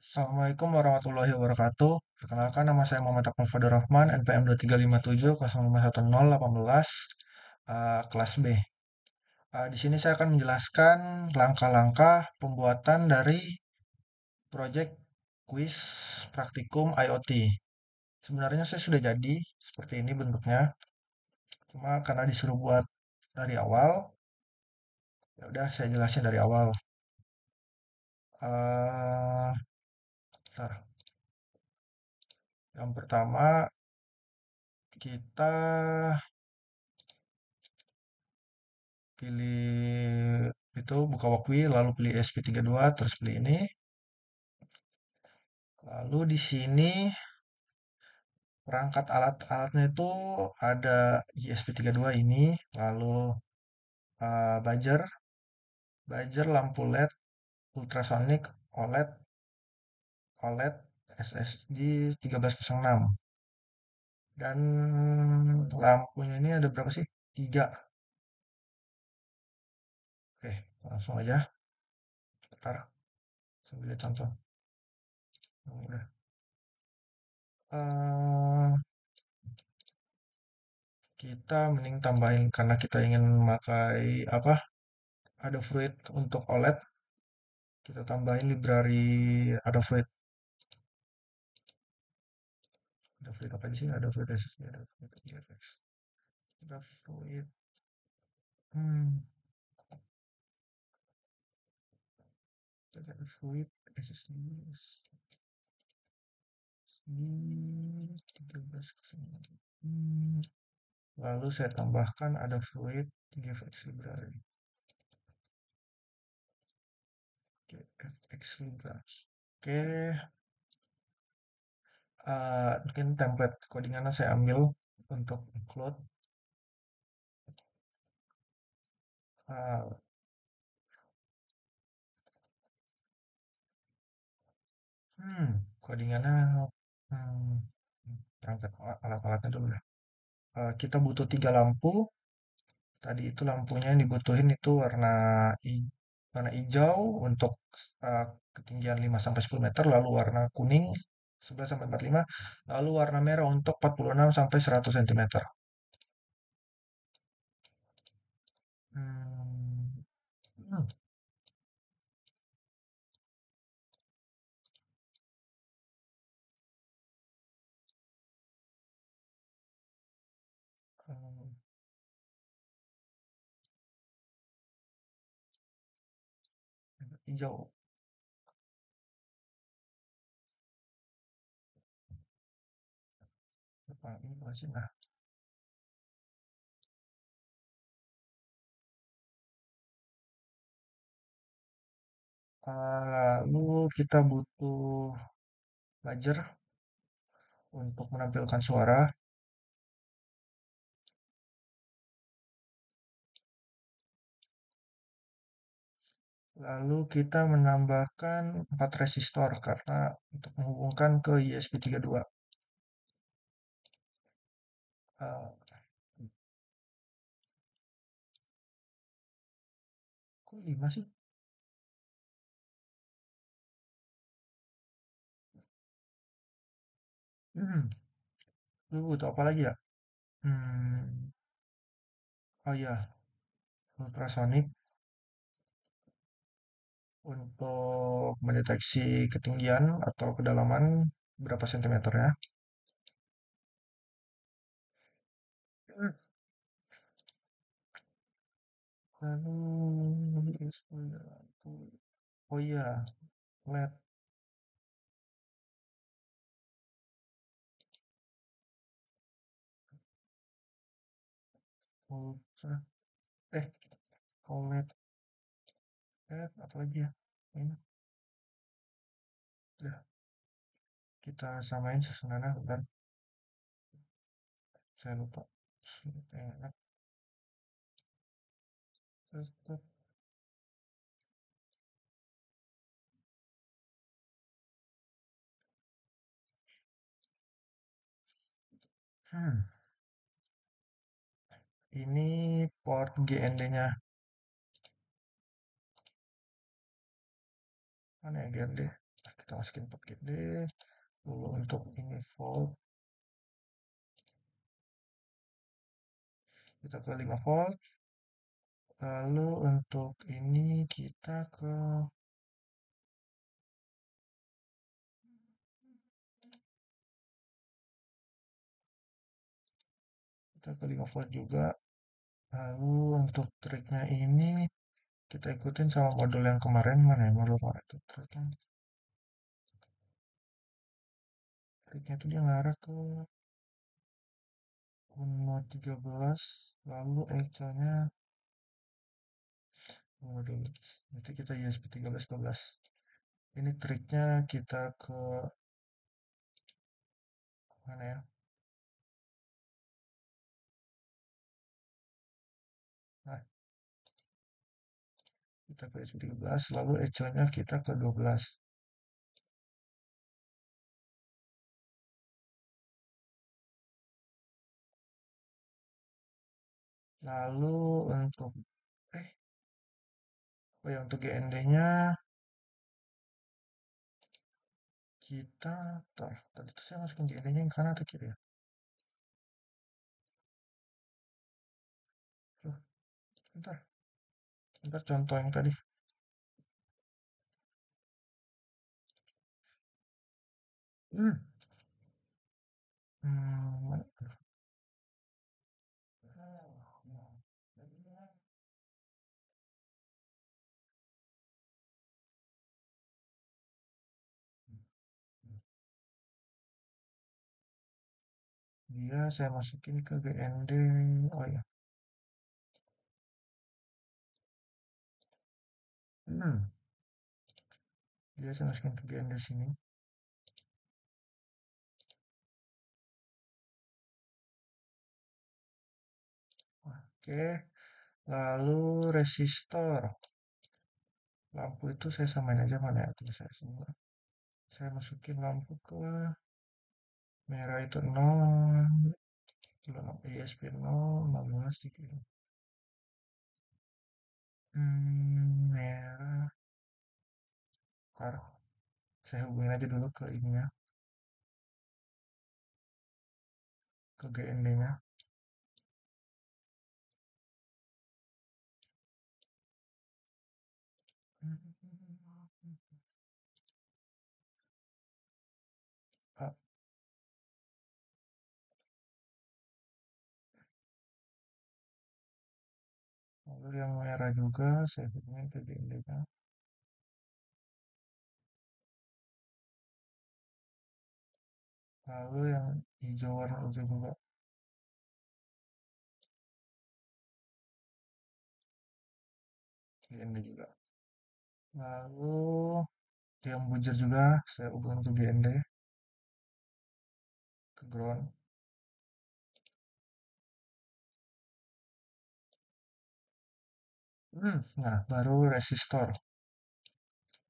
Assalamualaikum warahmatullahi wabarakatuh. Perkenalkan nama saya Muhammad Akmal Fadil Rahman, NPM 2357 kelas B. Di sini saya akan menjelaskan langkah-langkah pembuatan dari proyek kuis praktikum IoT. Sebenarnya saya sudah jadi seperti ini bentuknya, cuma karena disuruh buat dari awal, ya udah saya jelasin dari awal. Eh, bentar. Yang pertama kita pilih itu buka Walkmi, lalu pilih ESP32, terus pilih ini. Lalu di sini perangkat alat-alatnya itu ada ESP32 ini, lalu buzzer, lampu LED, ultrasonic, OLED, OLED, SSD 1306. Dan lampunya ini ada berapa sih? Tiga. Oke, langsung aja. Bentar, sambil lihat contoh. Udah. Eh, kita mending tambahin karena kita ingin memakai apa? Ada Fruit untuk OLED. Kita tambahin library ada Fruit. Ada Fruit apa di sini? Ada Fruit SSD, ada Fruit GFX. Ada Fruit. Hmm, ada Fruit SSD. SSD 1306. Lalu saya tambahkan ada Fruit GFX library. GFX library. Oke, mungkin template codingannya saya ambil untuk include. Uh, hmm, Codingannya hmm, perangkat alat-alatnya dulu deh. Kita butuh tiga lampu. Tadi itu lampunya yang dibutuhin itu warna hijau untuk uh, ketinggian 5 sampai 10 meter, lalu warna kuning 11 sampai 45, lalu warna merah untuk 46 sampai 100 cm. Hmm, hmm, hmm, hijau. Apa ini masih nah. Lalu kita butuh buzzer untuk menampilkan suara. Lalu kita menambahkan 4 resistor karena untuk menghubungkan ke ESP32. Eh, Kok 5 sih? Hmm, butuh apa lagi ya? Hmm, oh iya, ultrasonic untuk mendeteksi ketinggian atau kedalaman berapa sentimeter ya. Hmm. Lalu oh iya, LED ultra eh OLED LED apa lagi ya? Ini udah kita samain susunannya bentar. Saya lupa. Enak. Hmm, ini port GND-nya. Mana ya GND? Kita masukin port gede. Lalu untuk ini volt, kita ke 5 volt. Lalu untuk ini kita ke 5 volt juga. Lalu untuk triknya ini kita ikutin sama modul yang kemarin, mana ya modul kemarin itu triknya. Triknya itu dia ngarah ke Uno 13, lalu eco-nya Uno 12. Nanti kita USB 13 12. Ini triknya kita ke mana ya? Nah, kita ke USB 13, lalu eco-nya kita ke 12. Lalu untuk eh oh ya untuk GND-nya kita tadi tuh saya masukin GND-nya yang kanan atau kiri ya? Loh, bentar, bentar contoh yang tadi. Hmm. Hmm, dia saya masukin ke GND. Oh ya. Hmm. Dia saya masukin ke GND sini. Oke. Lalu resistor. Lampu itu saya samain aja mana ya? Tuh saya semua. Saya masukin lampu ke merah itu 0, ISP 0, 16 gitu. Merah. Ntar saya hubungin aja dulu ke ininya, ke GND-nya. Ah, lalu yang merah juga saya hubungin ke GND-nya. Lalu yang hijau warna hijau juga GND juga. Lalu yang bujur juga saya hubungin ke GND, ke ground. Nah, baru resistor.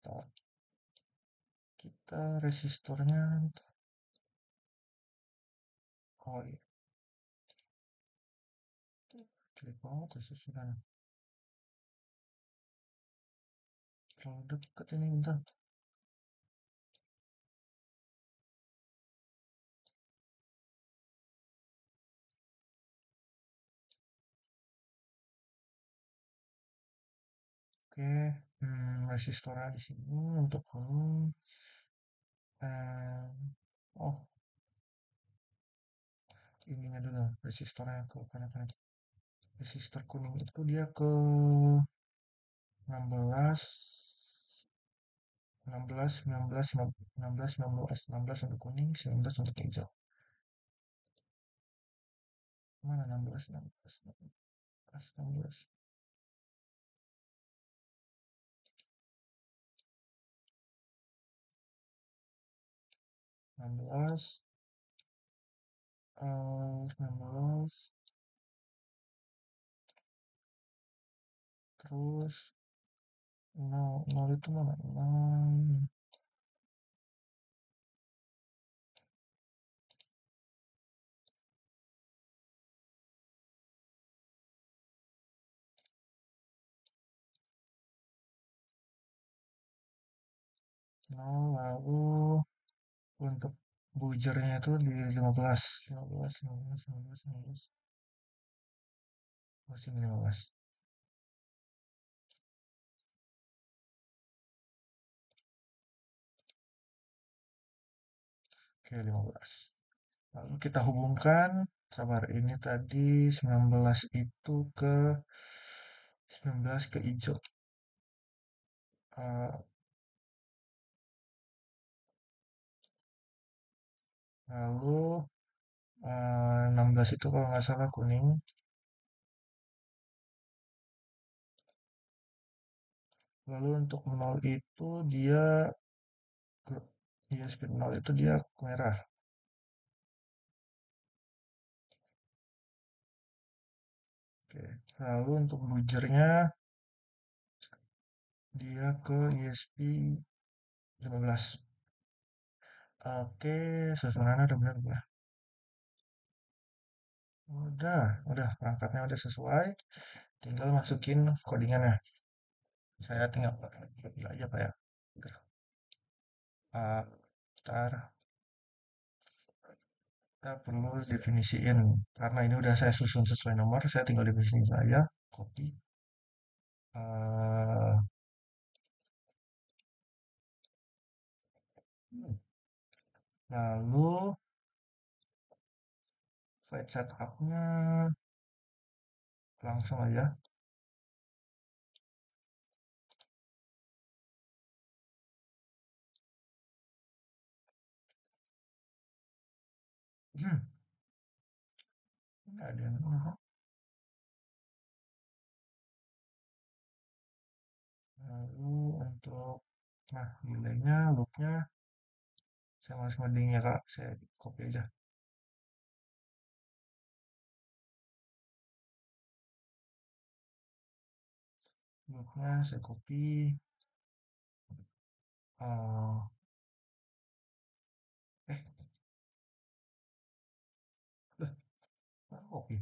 Ntar kita resistornya, oh iya, jelek banget resistornya. Terlalu deket ini bentar. Oke, resistornya di sini untuk kuning. Eh, oh, ininya dulu, resistornya ke kanan-kanan. Resistor kuning itu dia ke 16, 16, 19, 16, 19, 16 untuk kuning, 19 untuk hijau. Mana 16, 16, 16, 16. 16, 19, terus 0, 0 itu mana? 0, nol, lalu untuk bujurnya itu di 15, 15, 15, 15, 15, oh sini 15. Oke, 15. Lalu kita hubungkan, sabar, ini tadi 19 itu ke 19 ke hijau. Eh, lalu 16 itu kalau nggak salah kuning. Lalu untuk 0 itu dia ke ISP 0 itu dia merah. Oke. Lalu untuk bujurnya dia ke ISP 15. Oke, susunannya udah benar ya. Udah, perangkatnya udah sesuai. Tinggal masukin codingannya. Saya tinggal pilih aja Pak ya. Ah, ntar kita perlu definisiin. Karena ini udah saya susun sesuai nomor, saya tinggal definisiin saja. Copy. Eh, lalu file setupnya langsung aja. Hmm, nggak ada yang lalu untuk nah delaynya loopnya saya males ngoding ya kak, saya copy aja loopnya, saya copy. eh eh lah, kok copy.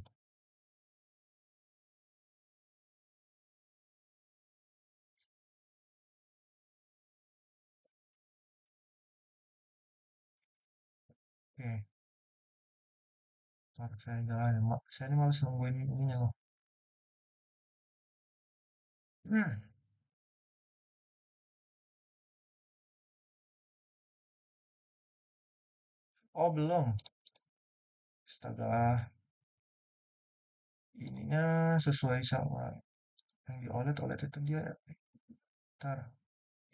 Oke, ntar saya jalan, saya ini males nungguin ininya loh. Hmm. Oh belum, astaga, ininya sesuai sama yang di OLED. OLED itu dia ntar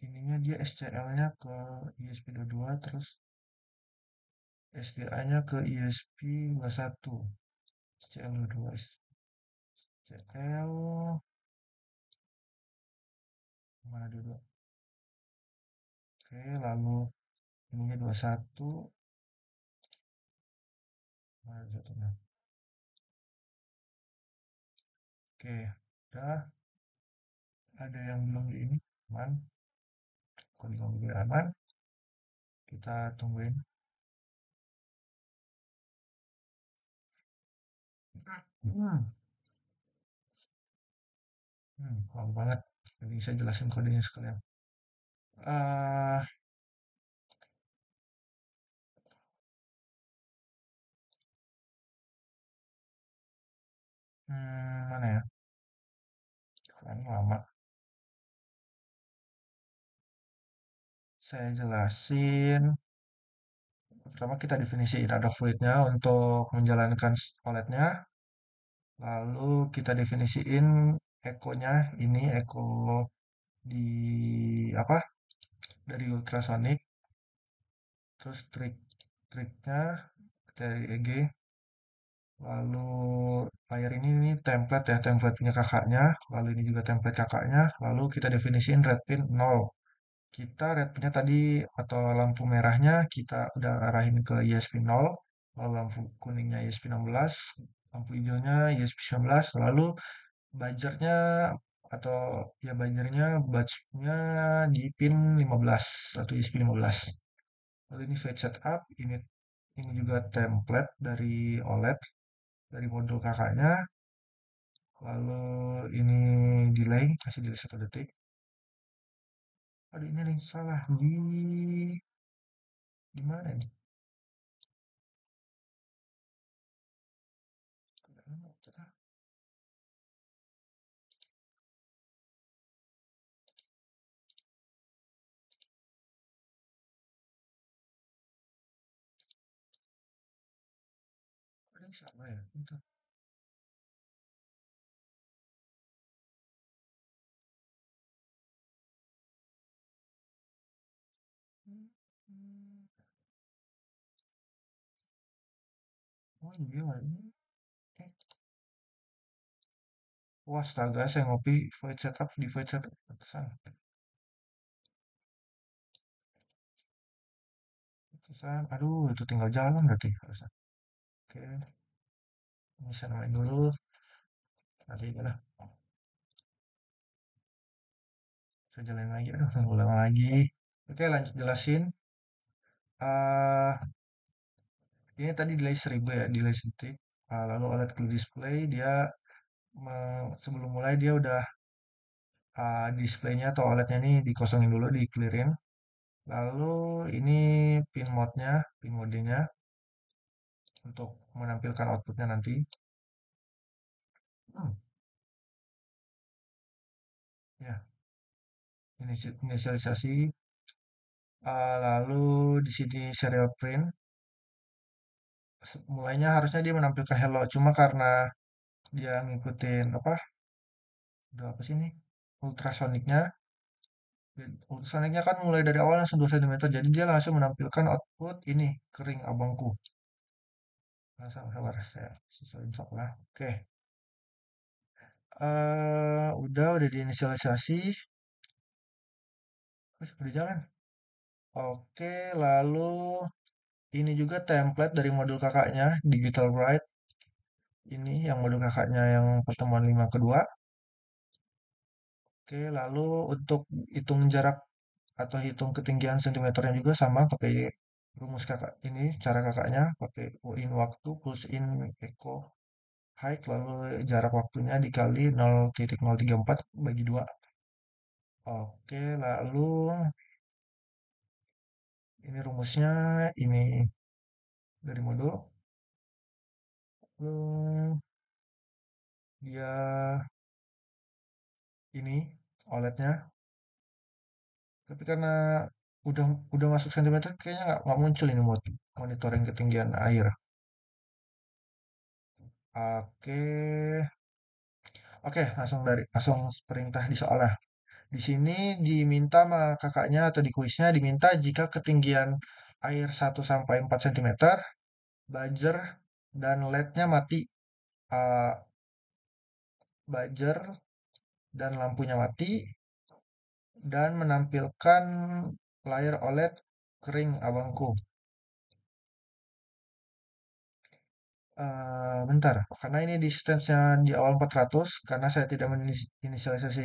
ininya dia SCL-nya ke ISP22, terus SDA-nya ke ISP21. SCL22, SCL mana dulu. Oke, lalu ininya 21, mana satunya. Oke, udah ada yang belum di ini, aman. Kode mobil aman, kita tungguin. Hmm, lama banget. Jadi saya jelasin kodenya sekalian. eh mana ya? Kan lama. Saya jelasin. Pertama kita definisiin ada fluidnya untuk menjalankan OLED-nya. Lalu kita definisiin ekonya, ini eko di apa? Dari ultrasonic. Terus triknya dari EG. Lalu layar ini template ya, template punya kakaknya. Lalu ini juga template kakaknya. Lalu kita definisiin red pin 0. Kita red pinnya tadi atau lampu merahnya kita udah arahin ke ISP 0. Lalu lampu kuningnya ISP 16. Lampu hijaunya ISP 19. Lalu buzzer-nya atau ya buzzer-nya batch-nya di pin 15 atau ISP 15. Lalu ini fade setup, ini juga template dari OLED dari modul kakaknya. Lalu ini delay, kasih delay 1 detik. Aduh ini nih salah di mana nih? Ada yang salah ya? Bentar. Hmm, hmm. Oh iya ini. Eh, wah astaga saya ngopi void setup di void setup. Pantesan. Pantesan. Aduh itu tinggal jalan berarti harusnya. Oke, ini saya namain dulu. Nanti udah saya jalanin lagi. Aduh, ulang lagi. Oke, lanjut jelasin. eh ini tadi delay 1000 ya, delay sedetik. Lalu OLED Clear Display dia sebelum mulai dia udah displaynya atau OLED-nya ini dikosongin dulu, di clearin. Lalu ini pin mode-nya, pin modenya untuk menampilkan outputnya nanti. Hmm, ya, inisialisasi. Lalu di sini serial print. Mulainya harusnya dia menampilkan hello, cuma karena dia ngikutin apa? Udah apa sih ini? Ultrasonicnya. Ultrasonicnya kan mulai dari awal langsung 2 cm, jadi dia langsung menampilkan output ini kering abangku. Langsung sabar saya sesuaiin lah. Oke. Udah diinisialisasi. Udah jalan. Oke, lalu ini juga template dari modul kakaknya, Digital Bright. Ini yang modul kakaknya yang pertemuan 5 kedua. Oke, lalu untuk hitung jarak atau hitung ketinggian sentimeternya juga sama pakai rumus kakak ini, cara kakaknya pakai in waktu plus in echo height, lalu jarak waktunya dikali 0,034 bagi 2. Oke, lalu ini rumusnya ini dari modul. Lalu dia ini OLED-nya, tapi karena udah udah masuk sentimeter kayaknya nggak muncul ini monitoring ketinggian air. Oke, oke langsung perintah di soalnya. Di sini diminta sama kakaknya atau di kuisnya diminta jika ketinggian air 1 sampai 4 cm, buzzer dan LED-nya mati. Uh, Buzzer dan lampunya mati dan menampilkan layar OLED kering abangku. Bentar, karena ini distance-nya di awal 400, karena saya tidak menginisialisasi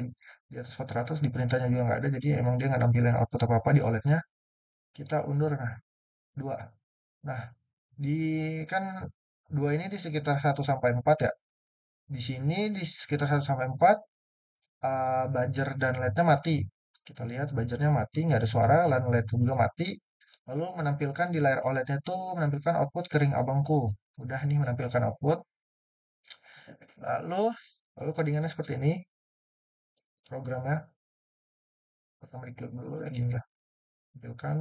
di atas 400, di perintahnya juga nggak ada, jadi emang dia nggak nampilin output apa-apa di OLED-nya. Kita undur, nah, 2. Nah, di kan 2 ini di sekitar 1 sampai 4 ya. Di sini di sekitar 1 sampai 4, buzzer dan LED-nya mati. Kita lihat buzzer-nya mati, nggak ada suara, dan LED juga mati. Lalu menampilkan di layar OLED-nya tuh menampilkan output kering abangku. Udah nih menampilkan output. Lalu lalu codingannya seperti ini. Programnya pertama diklik dulu ya gini lah. Tampilkan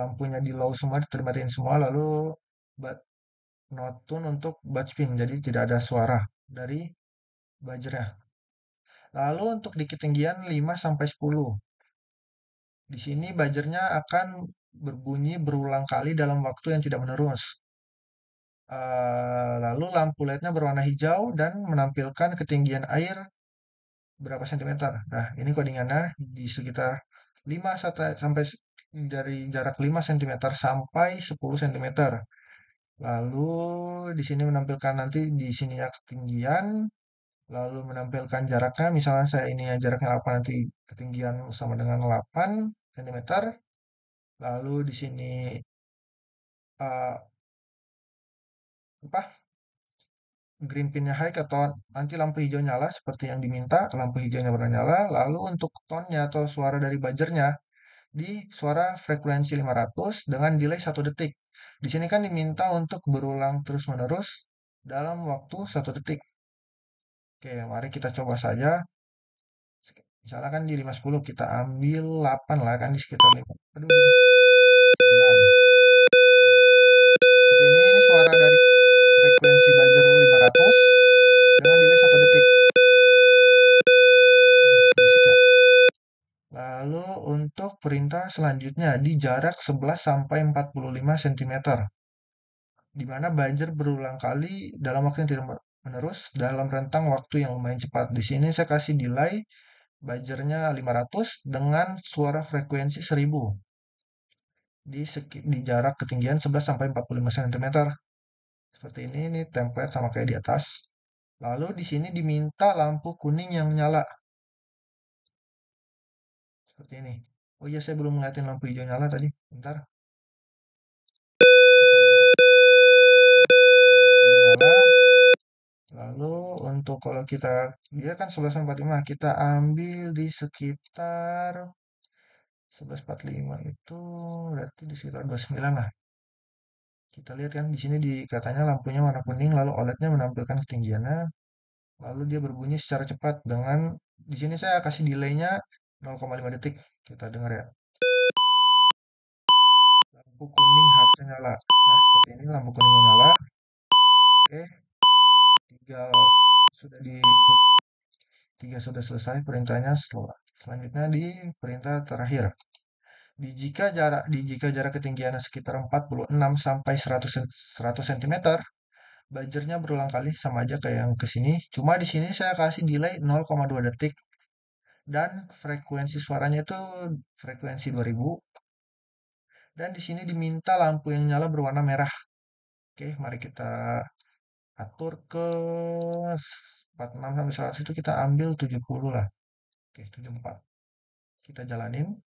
lampunya di low semua, dimatiin semua, lalu buat not tune untuk batch spin, jadi tidak ada suara dari buzzer. Lalu untuk di ketinggian 5 sampai 10. Di sini buzzernya akan berbunyi berulang kali dalam waktu yang tidak menerus. Lalu lampu LED-nya berwarna hijau dan menampilkan ketinggian air berapa sentimeter. Nah, ini codingannya di sekitar 5 sampai dari jarak 5 cm sampai 10 cm. Lalu di sini menampilkan nanti di sini ya ketinggian, lalu menampilkan jaraknya. Misalnya saya ini ya jaraknya 8, nanti ketinggian sama dengan 8 cm. Lalu di sini eh, apa? green pinnya high atau nanti lampu hijau nyala seperti yang diminta, lampu hijaunya pernah nyala, lalu untuk tone-nya atau suara dari buzzer-nya di suara frekuensi 500 dengan delay 1 detik. Di sini kan diminta untuk berulang terus-menerus dalam waktu 1 detik. Oke, mari kita coba saja. Misalnya kan di 510 kita ambil 8 lah kan di sekitar 5. Aduh, aduh, 9. Nah, seperti ini suara dari frekuensi buzzer 500 dengan delay 1 detik. Aduh, berisik ya. Lalu untuk perintah selanjutnya di jarak 11 sampai 45 cm, di mana buzzer berulang kali dalam waktu yang tidak menerus dalam rentang waktu yang lumayan cepat. Di sini saya kasih delay buzzernya 500 dengan suara frekuensi 1000 di jarak ketinggian 11 sampai 45 cm. Seperti ini template sama kayak di atas. Lalu di sini diminta lampu kuning yang nyala seperti ini. Oh iya, saya belum ngeliatin lampu hijau nyala tadi. Bentar, kita lihat. Nah, ini lampu hijau nyala. Lalu untuk kalau kita, dia kan 11.45, kita ambil di sekitar 11.45 itu berarti di sekitar 29 lah. Kita lihat kan di sini katanya lampunya warna kuning, lalu OLED-nya menampilkan ketinggiannya, lalu dia berbunyi secara cepat dengan di sini saya kasih delay-nya 0,5 detik. Kita dengar ya. Lampu kuning harusnya nyala. Nah, seperti ini lampu kuningnya nyala. Oke, tinggal sudah diikut. Tiga sudah selesai perintahnya. Selanjutnya di perintah terakhir. Jika jarak ketinggiannya sekitar 46 sampai 100 cm, buzzer-nya berulang kali sama aja kayak yang ke sini. Cuma di sini saya kasih delay 0,2 detik dan frekuensi suaranya itu frekuensi 2000 dan di sini diminta lampu yang nyala berwarna merah. Oke, mari kita atur ke 46 sampai 100 itu kita ambil 70 lah. Oke, 74. Kita jalanin.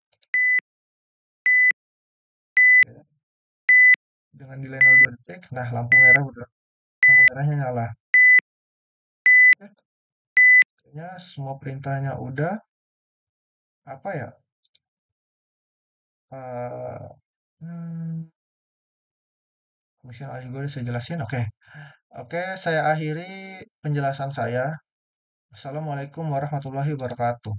Oke. Dengan delay 0,2 detik. Nah, lampu merahnya nyala. Oke, kayaknya semua perintahnya udah. Apa ya? eh fungsional juga udah saya jelasin. Oke. Oke, saya akhiri penjelasan saya. Assalamualaikum warahmatullahi wabarakatuh.